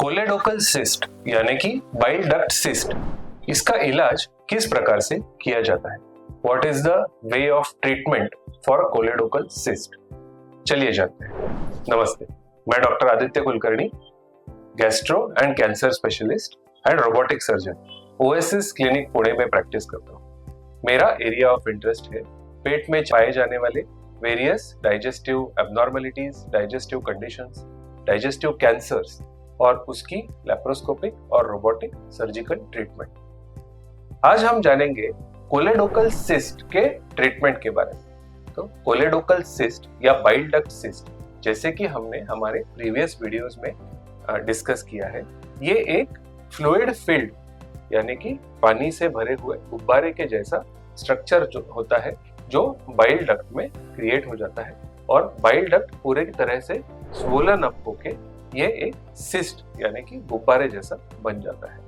कोलेडोकल cyst यानी कि bile duct cyst, इसका इलाज किस प्रकार से किया जाता है? What is the way of treatment for choledochal cyst? चलिए जानते हैं। नमस्ते, मैं doctor Aditya Kulkarni, gastro and cancer specialist and robotic surgeon, Oasis clinic Pune में प्रैक्टिस करता हूँ। मेरा एरिया ऑफ इंटरेस्ट है पेट में पाए जाने वाले various digestive abnormalities, digestive conditions, digestive cancers और उसकी लैप्रोस्कोपिक और रोबोटिक सर्जिकल ट्रीटमेंट। आज हम जानेंगे कोलेडोकल सिस्ट के ट्रीटमेंट के बारे में। तो कोलेडोकल सिस्ट या बाइल डक्ट सिस्ट, जैसे कि हमने हमारे प्रीवियस वीडियोस में डिस्कस किया है, ये एक फ्लूइड फिल्ड यानी कि पानी से भरे हुए गुब्बारे के जैसा स्ट्रक्चर जो होता है, जो बाइल डक्ट में क्रिएट हो जाता है और बाइल डक्ट पूरे तरह से स्वोलन अप होके ये एक सिस्ट यानी कि गुब्बारे जैसा बन जाता है।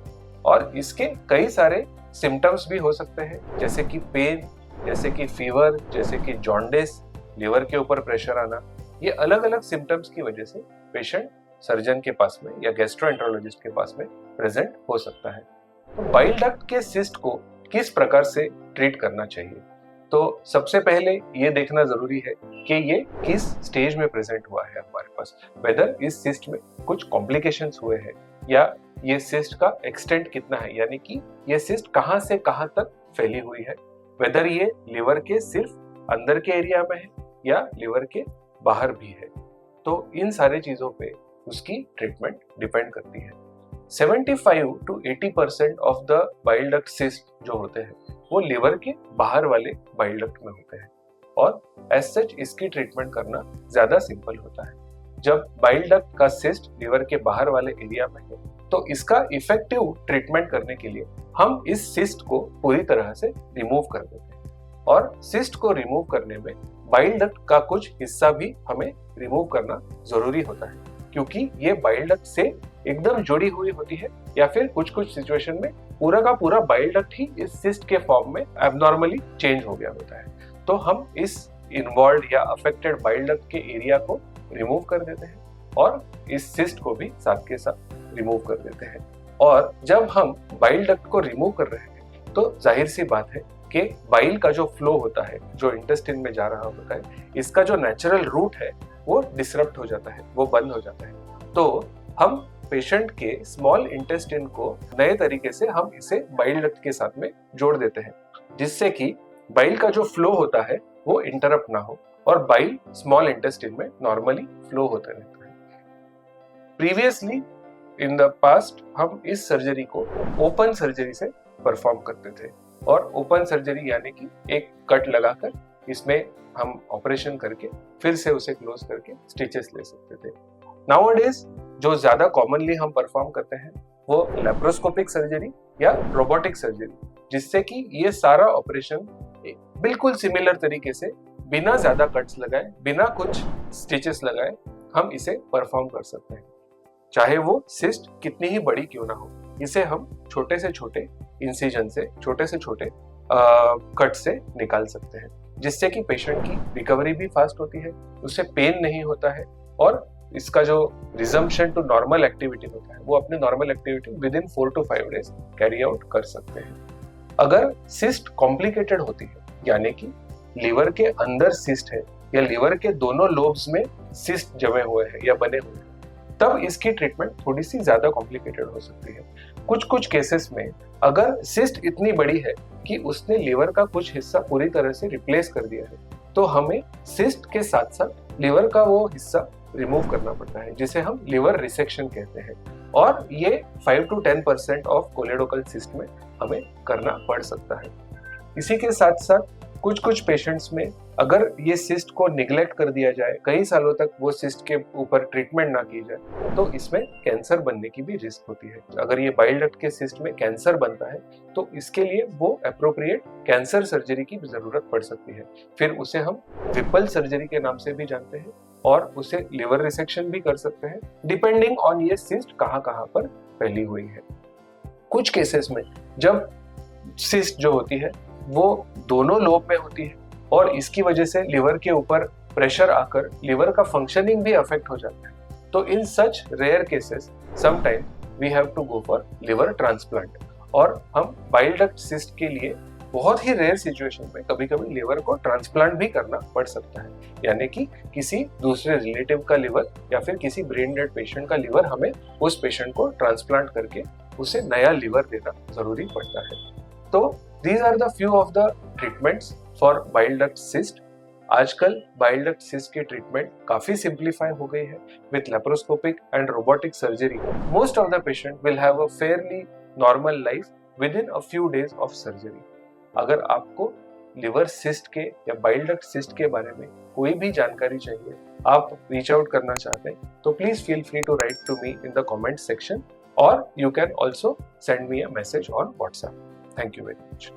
और इसके कई सारे सिम्टम्स भी हो सकते हैं, जैसे कि पेन, जैसे कि फीवर, जैसे कि जॉन्डिस, लिवर के ऊपर प्रेशर आना। ये अलग अलग सिम्टम्स की वजह से पेशेंट सर्जन के पास में या गैस्ट्रोएंटरोलॉजिस्ट के पास में प्रेजेंट हो सकता है। तो बाइल डक्ट के सिस्ट को किस प्रकार से ट्रीट करना चाहिए? तो सबसे पहले ये देखना जरूरी है कि ये किस स्टेज में प्रेजेंट हुआ है हमारे पास, वेदर इस सिस्ट में कुछ कॉम्प्लिकेशंस हुए हैं या ये सिस्ट का एक्सटेंट कितना है, यानी कि ये सिस्ट कहां से कहां तक फैली हुई है, वेदर ये लिवर के सिर्फ अंदर के एरिया में है या लिवर के बाहर भी है। तो इन सारी चीजों पे उसकी ट्रीटमेंट डिपेंड करती है। 75 to 80% of the bile duct cyst जो होते हैं वो लिवर के बाहर वाले बाइल डक्ट में होते हैं और एज सच इसकी ट्रीटमेंट करना ज्यादा सिंपल होता है। जब बाइल डक्ट का सिस्ट लिवर के बाहर वाले एरिया में है तो इसका इफेक्टिव ट्रीटमेंट करने के लिए हम इस सिस्ट को पूरी तरह से रिमूव कर देते हैं। और सिस्ट को रिमूव करने में बाइल डक्ट का कुछ हिस्सा भी हमें रिमूव करना जरूरी होता है, क्योंकि ये बाइल डक्ट से एकदम जुड़ी हुई होती है या फिर कुछ कुछ सिचुएशन में पूरा का पूरा बाइल डक्ट ही इस सिस्ट के फॉर्म में एब्नॉर्मली चेंज हो गया होता है। तो हम इस इन्वॉल्व या अफेक्टेड बाइल डक्ट के एरिया को रिमूव कर देते हैं और इस सिस्ट को भी साथ के साथ रिमूव कर देते हैं। और जब हम बाइल डक्ट को रिमूव कर रहे हैं तो जाहिर सी बात है कि बाइल का जो फ्लो होता है, जो इंटेस्टाइन में जा रहा होता है, इसका जो नेचुरल रूट है वो डिसरप्ट हो जाता है, वो बंद हो जाता है। तो हम पेशेंट के स्मॉल इंटेस्टाइन को नए तरीके से हम इसे बाइल डक्ट के साथ में जोड़ देते हैं, जिससे कि बाइल का जो फ्लो होता है वो इंटरप्ट ना हो और बाइल स्मॉल इंटेस्टाइन में नॉर्मली फ्लो होता रहता है। प्रीवियसली इन द पास्ट हम इस सर्जरी को ओपन सर्जरी से परफॉर्म करते थे और ओपन सर्जरी यानी कि एक कट लगाकर इसमें हम ऑपरेशन करके फिर से उसे क्लोज करके स्टिचेस ले सकते थे। नाउअडेज जो ज्यादा कॉमनली हम परफॉर्म करते हैं वो लैप्रोस्कोपिक सर्जरी या रोबोटिक सर्जरी, जिससे कि ये सारा ऑपरेशन बिल्कुल सिमिलर तरीके से बिना ज्यादा कट्स लगाए, बिना कुछ स्टिचेस लगाए हम इसे परफॉर्म कर सकते हैं। चाहे वो सिस्ट कितनी ही बड़ी क्यों ना हो, इसे हम छोटे से छोटे इंसिजन से, छोटे से छोटे कट से निकाल सकते हैं, जिससे कि पेशेंट की रिकवरी भी फास्ट होती है, उसे पेन नहीं होता है और इसका जो रिजम्पशन टू नॉर्मल एक्टिविटी होता है वो अपने normal activity with in 4 to 5 days carry out कर सकते हैं। अगर सिस्ट कॉम्प्लिकेटेड होती है, यानी कि लिवर के अंदर सिस्ट है या लिवर के दोनों लोब्स में सिस्ट जमे हुए हैं या बने हुए हैं, तब इसकी ट्रीटमेंट थोड़ी सी ज्यादा कॉम्प्लिकेटेड हो सकती है। कुछ कुछ केसेस में अगर सिस्ट इतनी बड़ी है कि उसने लिवर का कुछ हिस्सा पूरी तरह से रिप्लेस कर दिया है, तो हमें सिस्ट के साथ साथ लिवर का वो हिस्सा रिमूव करना पड़ता है, जिसे हम लिवर रिसेक्शन कहते हैं। और ये 5 to 10% ऑफ कोलेडोकल सिस्ट में हमें करना पड़ सकता है। इसी के साथ साथ कुछ कुछ पेशेंट्स में अगर ये सिस्ट को निग्लेक्ट कर दिया जाए, कई सालों तक वो सिस्ट के ऊपर ट्रीटमेंट ना की जाए, तो इसमें कैंसर बनने की भी रिस्क होती है। अगर ये बाइल डक्ट के सिस्ट में कैंसर बनता है तो इसके लिए वो अप्रोप्रिएट कैंसर सर्जरी की जरूरत पड़ सकती है। फिर उसे हम विपल सर्जरी के नाम से भी जानते हैं और उसे लिवर रिसेक्शन भी कर सकते हैं, डिपेंडिंग ऑन ये सिस्ट कहाँ कहाँ पर फैली हुई है। कुछ केसेस में जब सिस्ट जो होती है वो दोनों लोब में होती है और इसकी वजह से लिवर के ऊपर प्रेशर आकर लिवर का फंक्शनिंग भी अफेक्ट हो जाता है, तो in such rare cases sometimes we have to go for liver transplant. और हम बाइल डक्ट सिस्ट के लिए बहुत ही रेयर सिचुएशन में कभी कभी लिवर को ट्रांसप्लांट भी करना पड़ सकता है, यानी कि किसी दूसरे रिलेटिव का लिवर या फिर किसी ब्रेन डेड पेशेंट का लिवर हमें उस पेशेंट को ट्रांसप्लांट करके उसे नया लिवर देना जरूरी पड़ता है। तो these are the few of the treatments for bile duct cyst. आजकल बाइल डक्ट सिस्ट की ट्रीटमेंट काफी सिंप्लीफाई हो गई है with laparoscopic and robotic surgery. Most of the patient will have a fairly normal life within a few days of surgery. अगर आपको liver cyst के या बाइल डक्ट सिस्ट के बारे में कोई भी जानकारी चाहिए, आप रीच आउट करना चाहते हैं, तो please feel free to write to me in the comment section, और you can also send me a message on WhatsApp. Thank you very much.